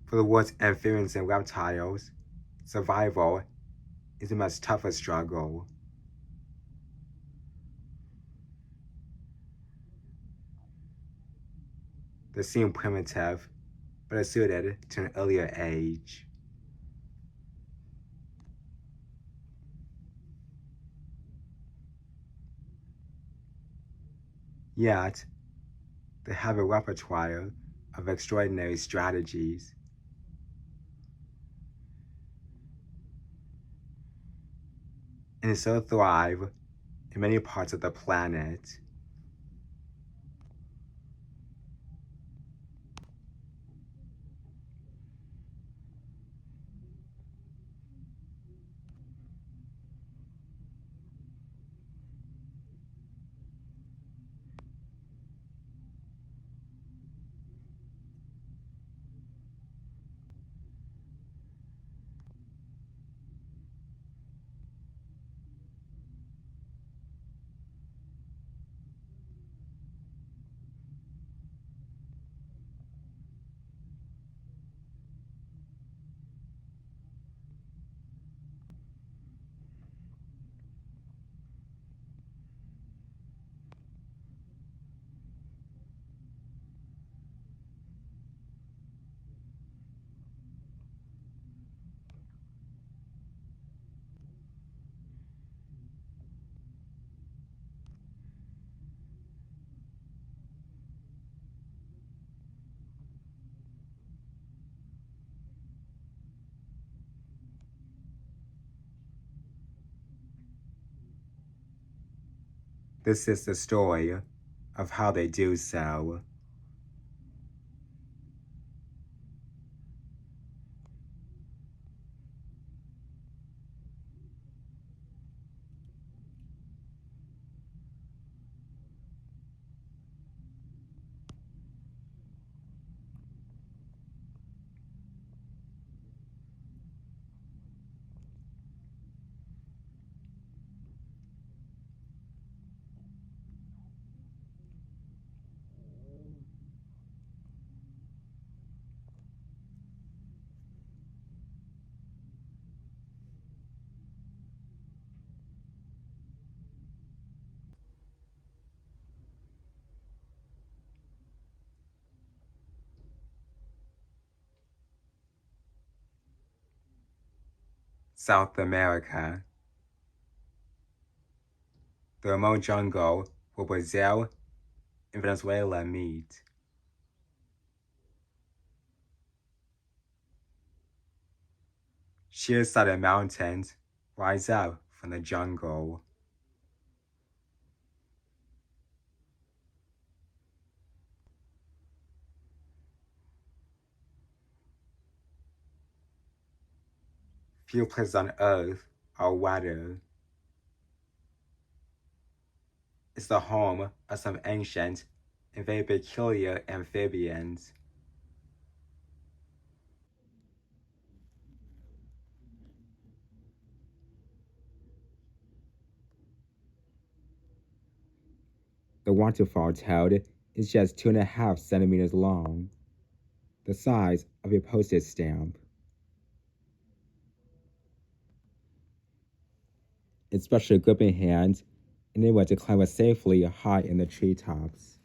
For the world's amphibians and reptiles, survival is the most toughest struggle. They seem primitive, but are suited to an earlier age. Yet, they have a repertoire of extraordinary strategies. And so thrive in many parts of the planet. This is the story of how they do so. South America, the remote jungle where Brazil and Venezuela meet. Sheer-sided mountains rise up from the jungle. Few places on Earth are wetter. It's the home of some ancient and very peculiar amphibians. The waterfall toad is just 2.5 centimeters long, the size of a postage stamp. Its special gripping hands enable it to climb safely high in the treetops.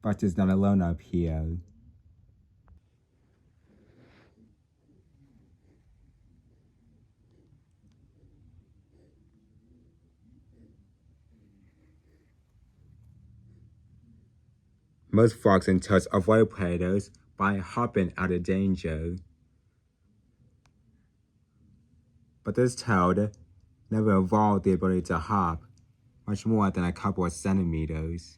But it's not alone up here. Most frogs and toads avoid predators by hopping out of danger. But this toad never evolved the ability to hop much more than a couple of centimeters.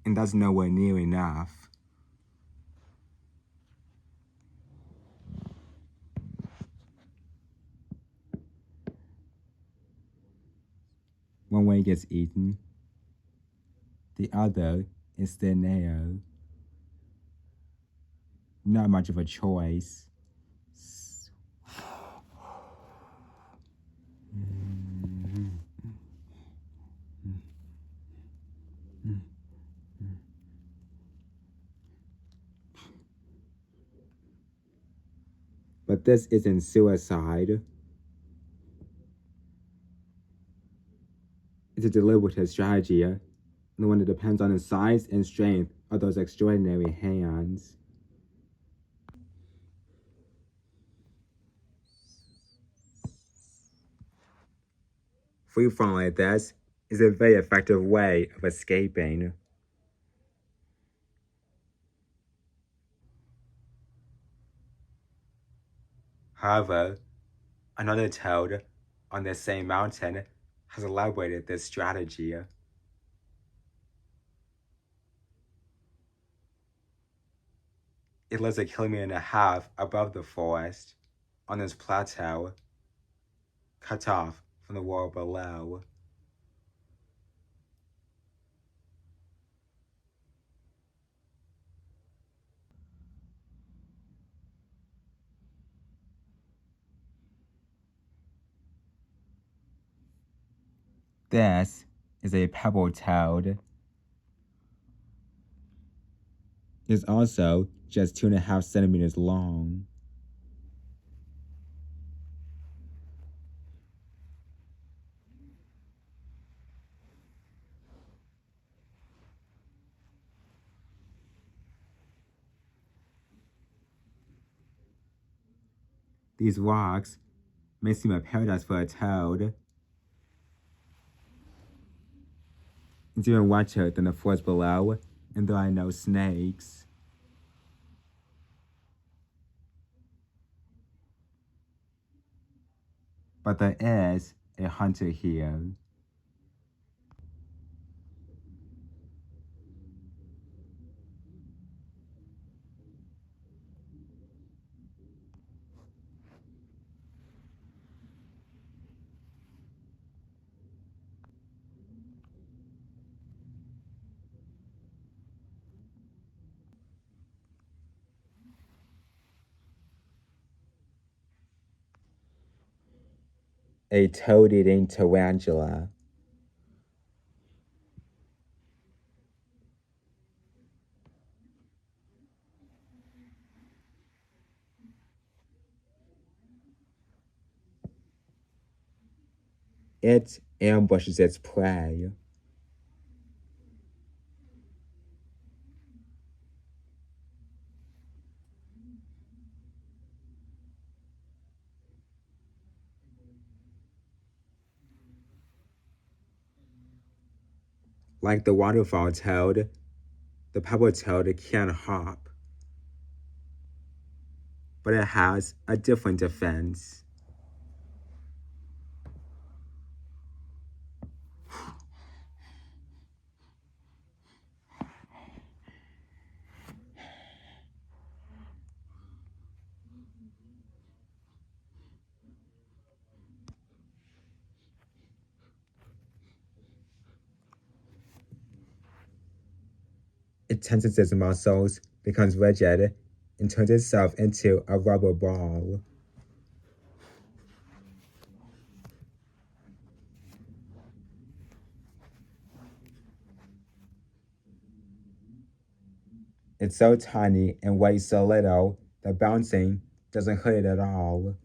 And that's nowhere near enough. One way gets eaten, the other is still there. not much of a choice. But this isn't suicide. It's a deliberate strategy, and one that depends on the size and strength of those extraordinary hands. Free falling like this is a very effective way of escaping. However, another toad on the same mountain has elaborated this strategy. It lives a kilometer and a half above the forest, on this plateau, cut off from the world below. This is a pebble toad. It is also just 2.5 centimeters long. These rocks may seem a paradise for a toad. It's even wetter than the forest below, and there are no snakes. But there is a hunter here. A toad-eating tarantula. It ambushes its prey. Like the waterfall toad, the pebble toad can hop, but it has a different defense. It tenses its muscles, becomes rigid, and turns itself into a rubber ball. It's so tiny and weighs so little that bouncing doesn't hurt it at all.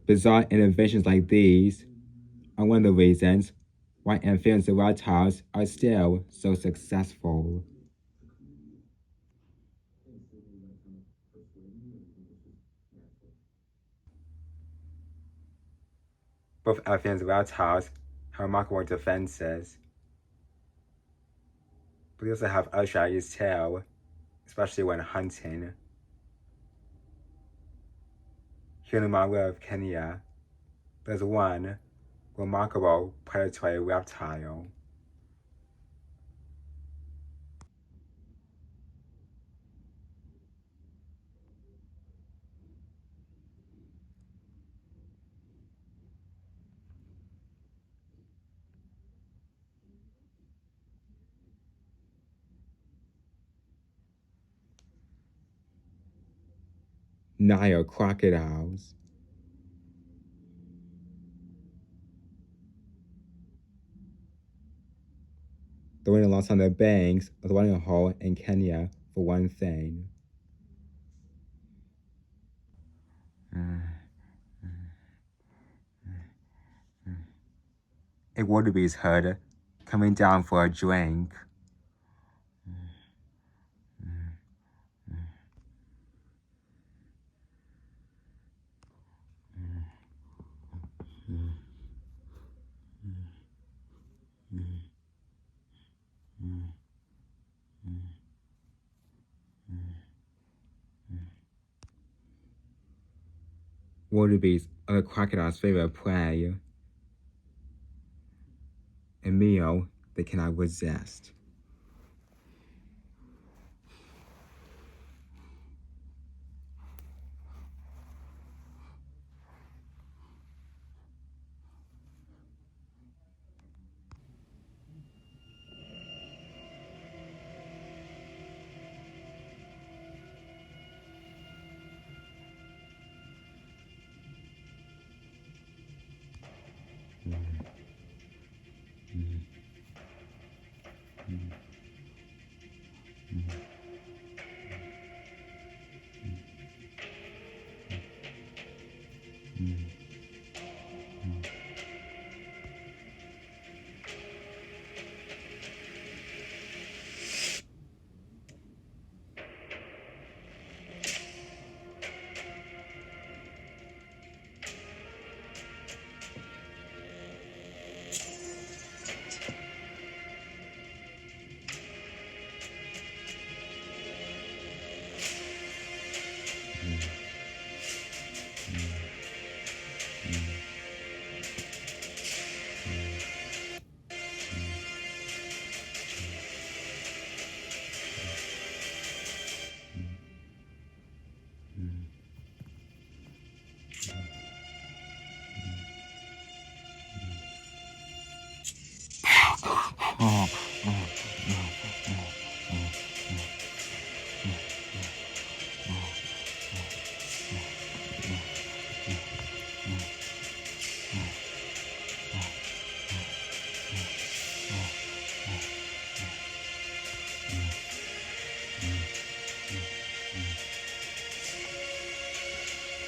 Bizarre innovations like these are one of the reasons why amphibians and reptiles are still so successful. Both amphibians and reptiles have remarkable defenses, but they also have other strategies too, especially when hunting. Here in the Mara of Kenya, there's one remarkable predatory reptile. Nile crocodiles. The one lost on the banks of the watering hole in Kenya for one thing. A wildebeest herd coming down for a drink. Wildebeest are the crocodile's favorite prey, a meal they cannot resist.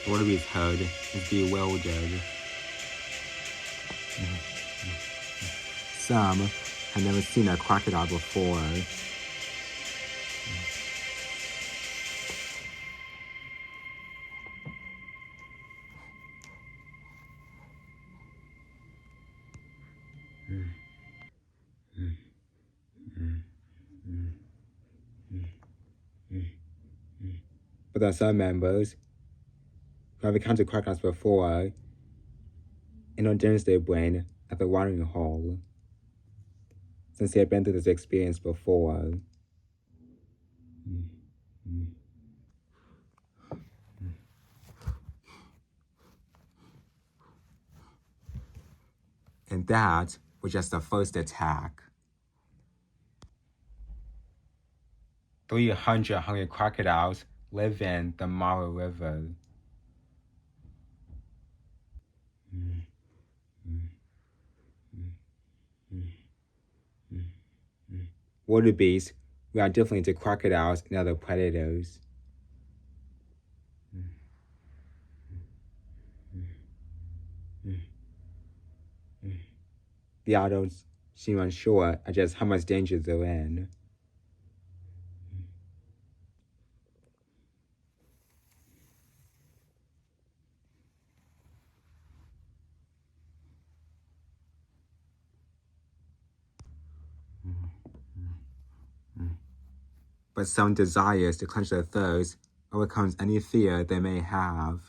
The wildebeest herd is bewildered. Some have never seen a crocodile before. But there are some members who have encountered crocodiles before and don't demonstrate their brain at the watering hole, since they have been through this experience before. And that was just the first attack. 300 hungry crocodiles live in the Mara River. Wildebeest react differently to crocodiles and other predators. The adults seem unsure at just how much danger they're in. But some desires to quench their thirst overcomes any fear they may have.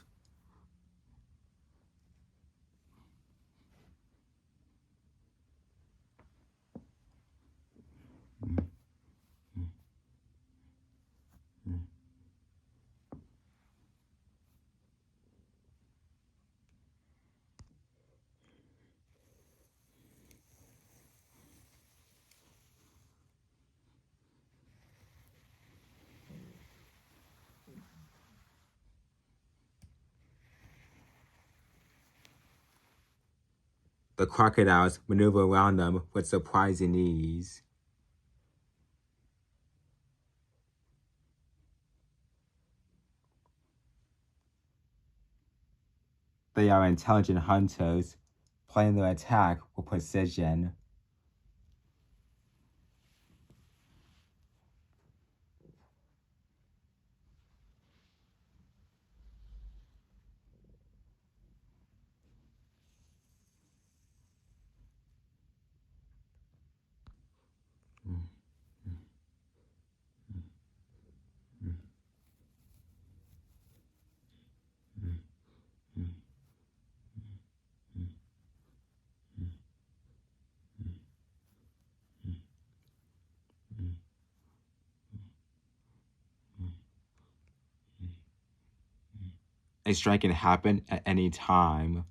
The crocodiles maneuver around them with surprising ease. They are intelligent hunters, planning their attack with precision. A strike can happen at any time.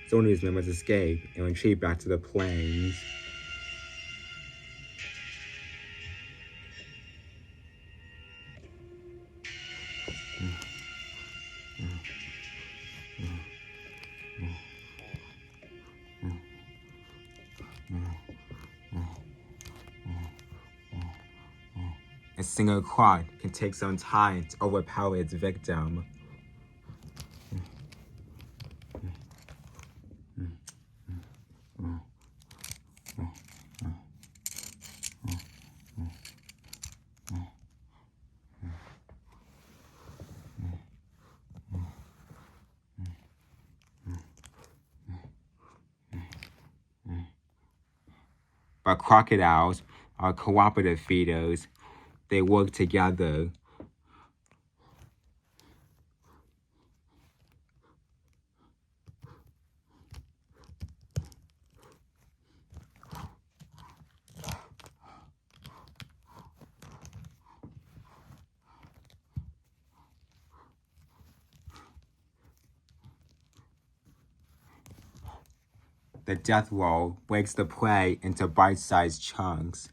Some of these members escape and retreat back to the plains. A single croc can take some time to overpower its victim. But crocodiles are cooperative feeders. They work together. The death roll breaks the prey into bite-sized chunks.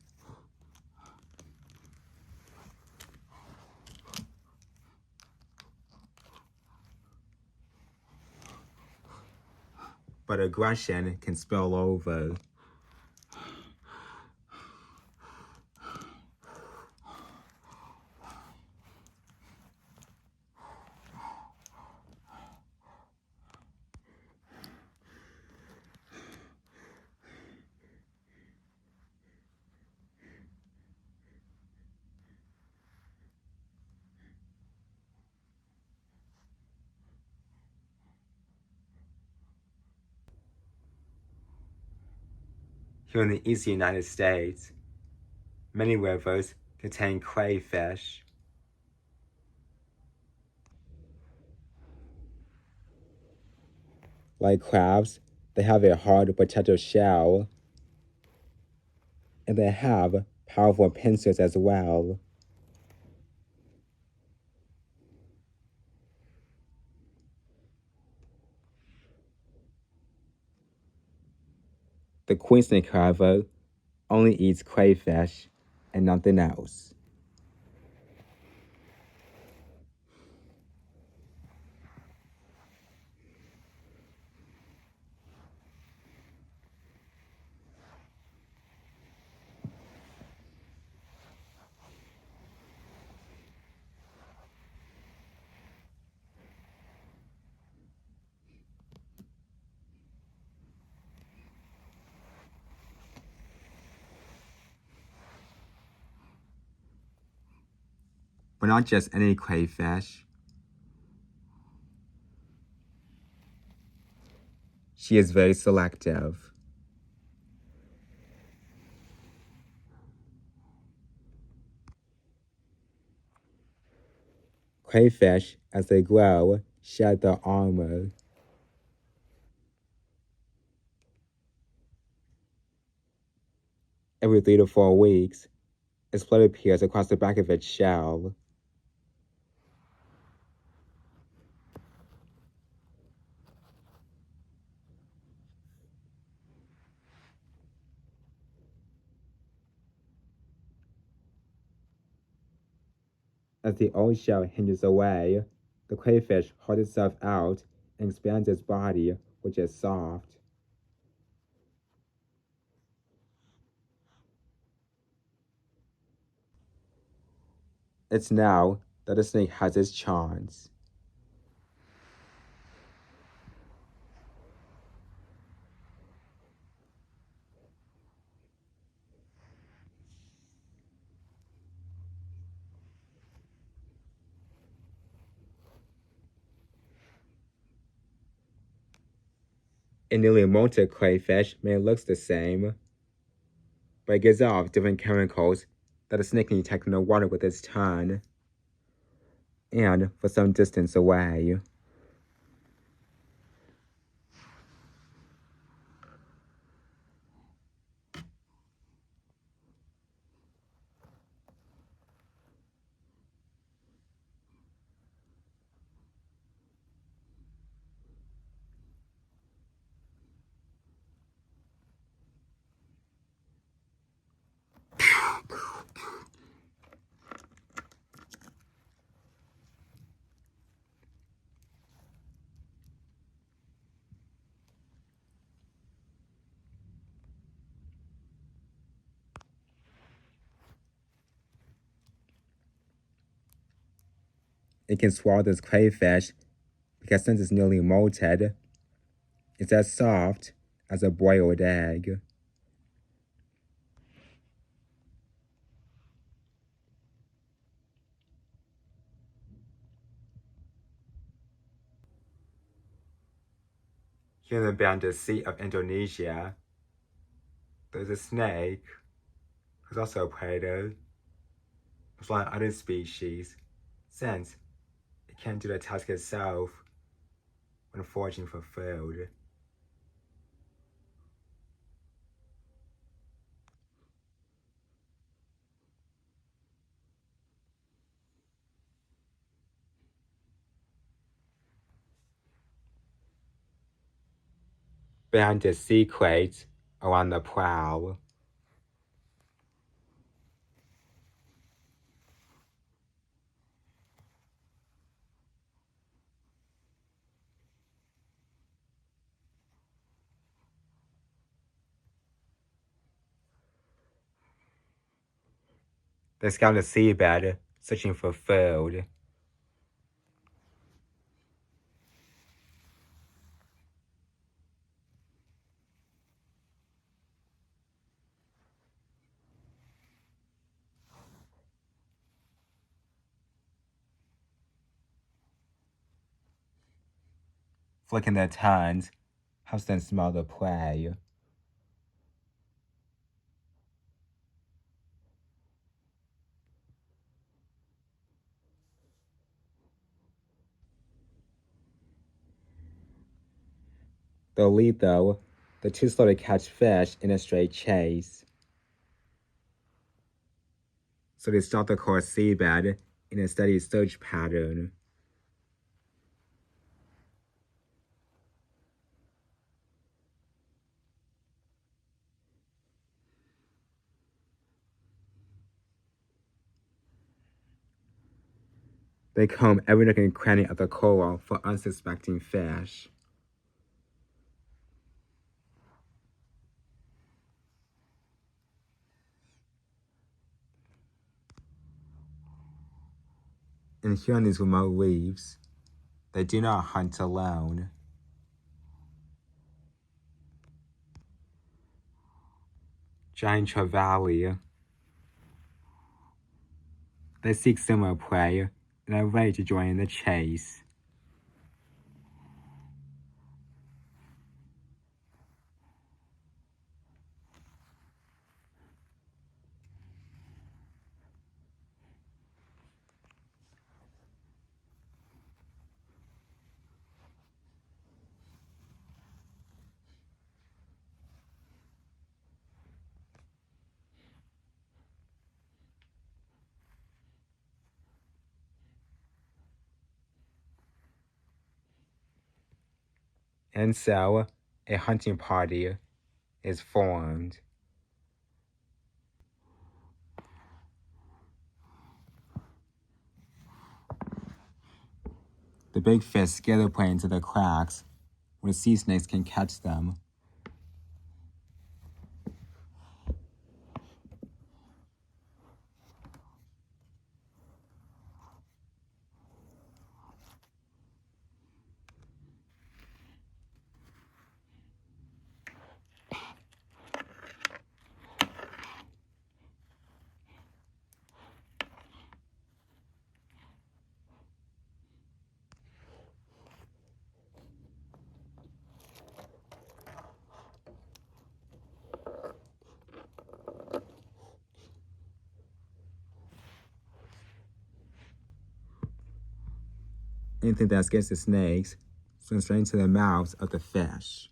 But aggression can spill over. Here in the eastern United States, many rivers contain crayfish. Like crabs, they have a hard protective shell, and they have powerful pincers as well. The queen snake, however, only eats crayfish. and nothing else. But not just any crayfish. She is very selective. Crayfish, as they grow, shed their armor. Every 3 to 4 weeks, a split appears across the back of its shell. As the old shell hinges away, the crayfish holds itself out and expands its body, which is soft. It's now that the snake has its chance. A newly molted crayfish may look the same, but it gives off different chemicals that a snake can detect in the water with its tongue and for some distance away. It can swallow this crayfish because since it's newly molted, it's as soft as a boiled egg. Here in the Bandar Sea of Indonesia, there's a snake who's also a predator of a lot of other species, since it can't do the task itself when foraging for food. Bandar sea crates are on the prowl. They scour the seabed, searching for food. Flicking their tongues helps them smell the prey. They'll lead, though, they're too slow to catch fish in a straight chase. So they stalk the coral seabed in a steady search pattern. They comb every nook and cranny of the coral for unsuspecting fish. And here on these remote reefs, they do not hunt alone. Giant trevally. They seek similar prey and are ready to join in the chase. And so, a hunting party is formed. The big fish scare the prey into the cracks where sea snakes can catch them. Anything that scares the snakes swims straight into the mouths of the fish.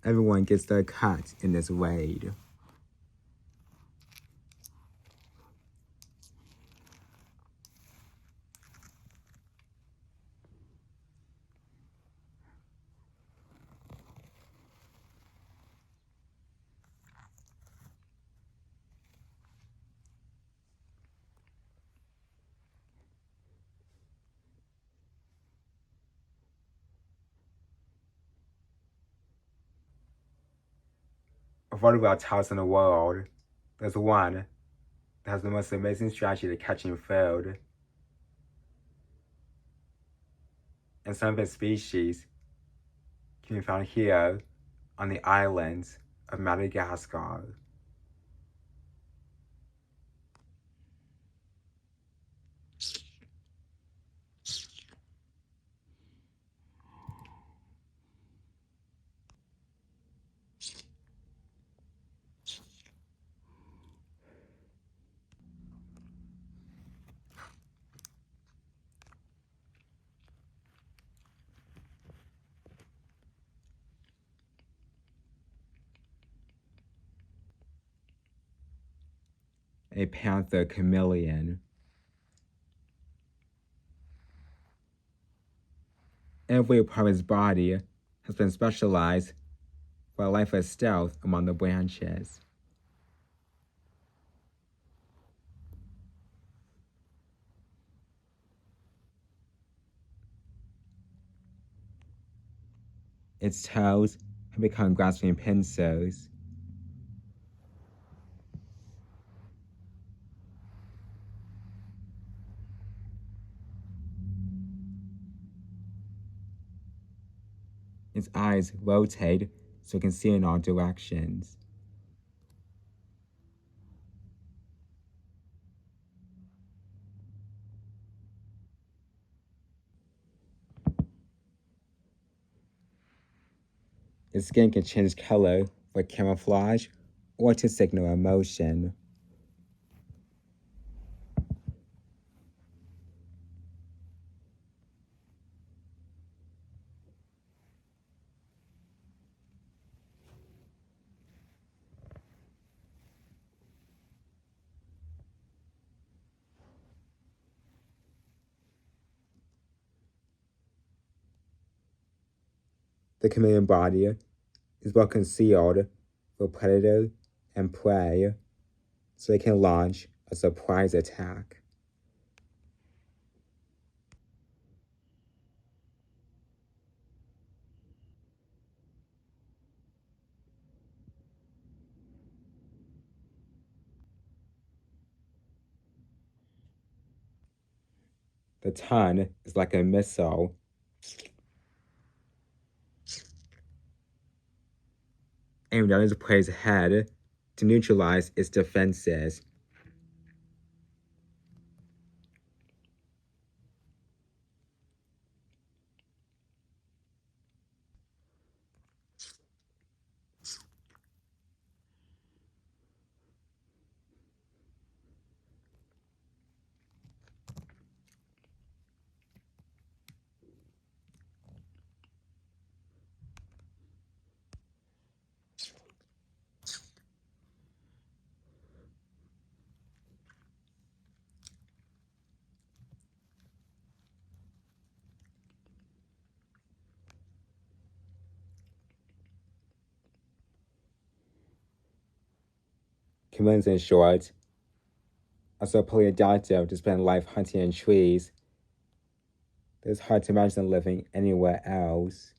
Everyone gets their cut in this raid. Of all the reptiles in the world, there's one that has the most amazing strategy to catching food. And some of its species can be found here on the islands of Madagascar. A panther chameleon. Every part of his body has been specialized for a life of stealth among the branches. Its toes have become grasping pincers. Its eyes rotate so it can see in all directions. Its skin can change color for camouflage or to signal emotion. The chameleon body is well concealed for predator and prey, so they can launch a surprise attack. The tongue is like a missile aimed at its prey's head to neutralize its defenses. Chameleons, in short, are so polyadaptive to spend life hunting in trees that it's hard to imagine them living anywhere else.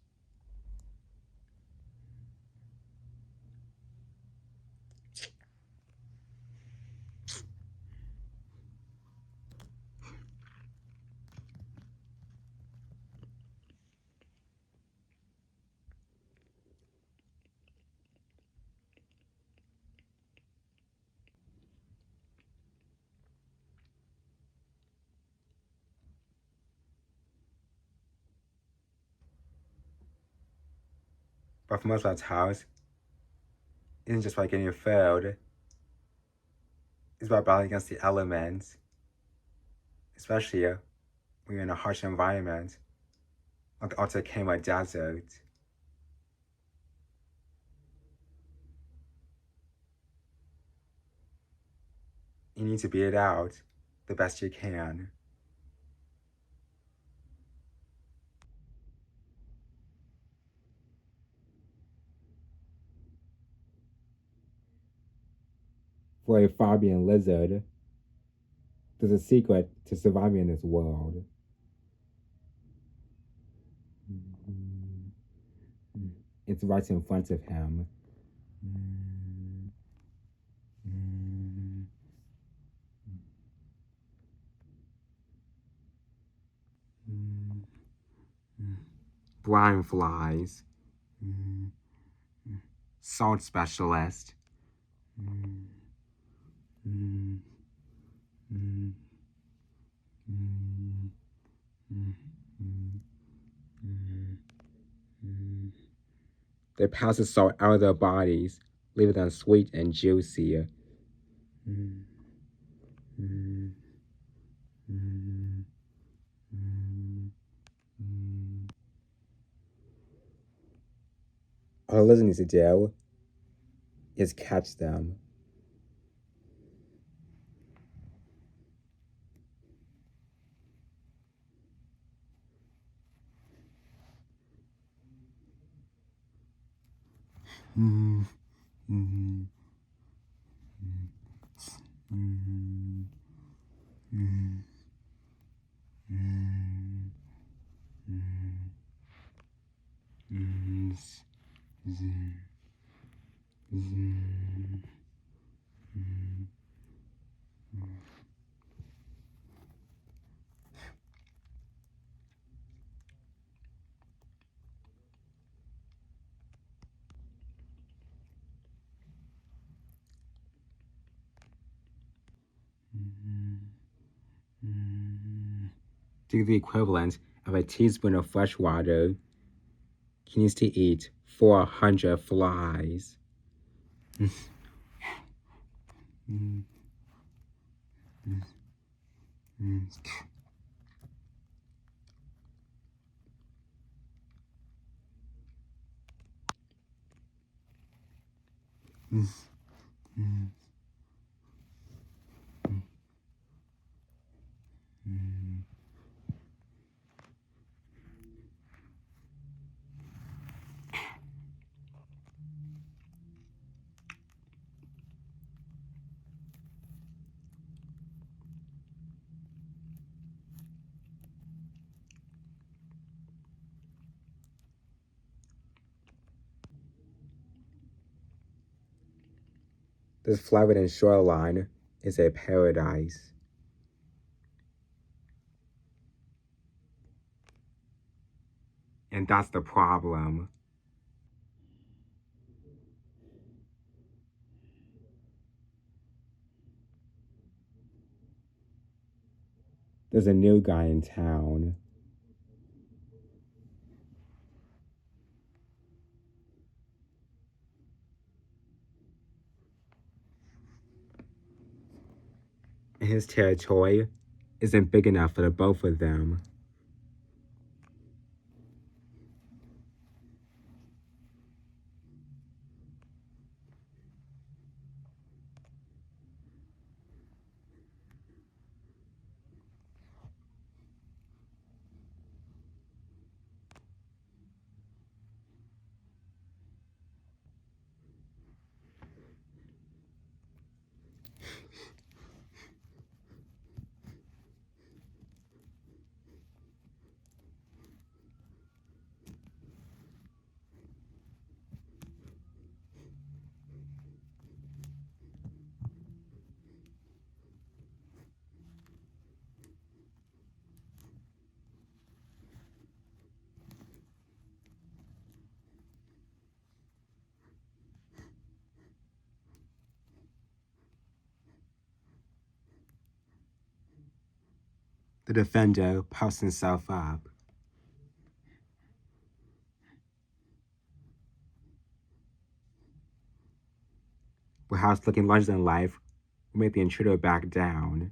But for most reptiles, it isn't just about getting food, it's about battling against the elements, especially when you're in a harsh environment like the Atacama Desert. You need to beat it out the best you can. For a Fabian lizard, there's a secret to surviving in this world. It's right in front of him. Brine flies. Salt specialist. They pass the salt out of their bodies, leaving them sweet and juicy. All the lizard needs to do is catch them. Do the equivalent of a teaspoon of fresh water, He needs to eat 400 flies. This Floridan shoreline is a paradise. And that's the problem. There's a new guy in town. And his territory isn't big enough for the both of them. The defender puffs himself up. Perhaps looking larger than life will make the intruder back down.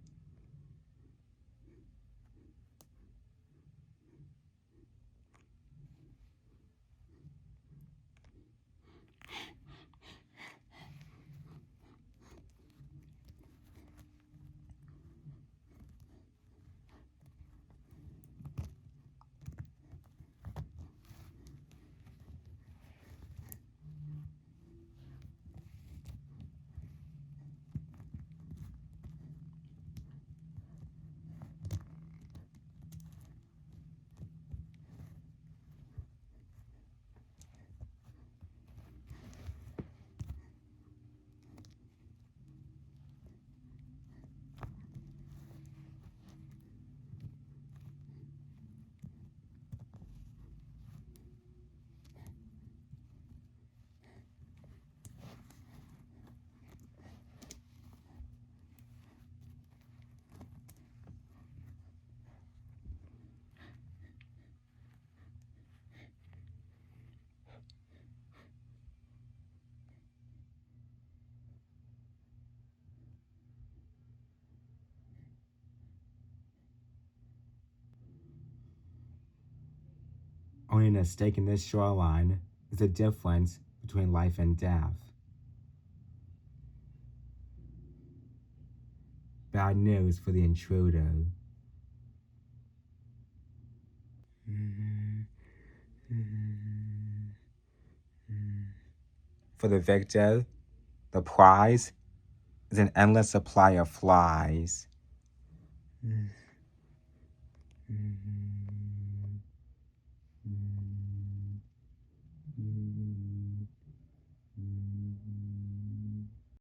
Owning a stake in this shoreline is the difference between life and death. Bad news for the intruder. For the victor, the prize is an endless supply of flies.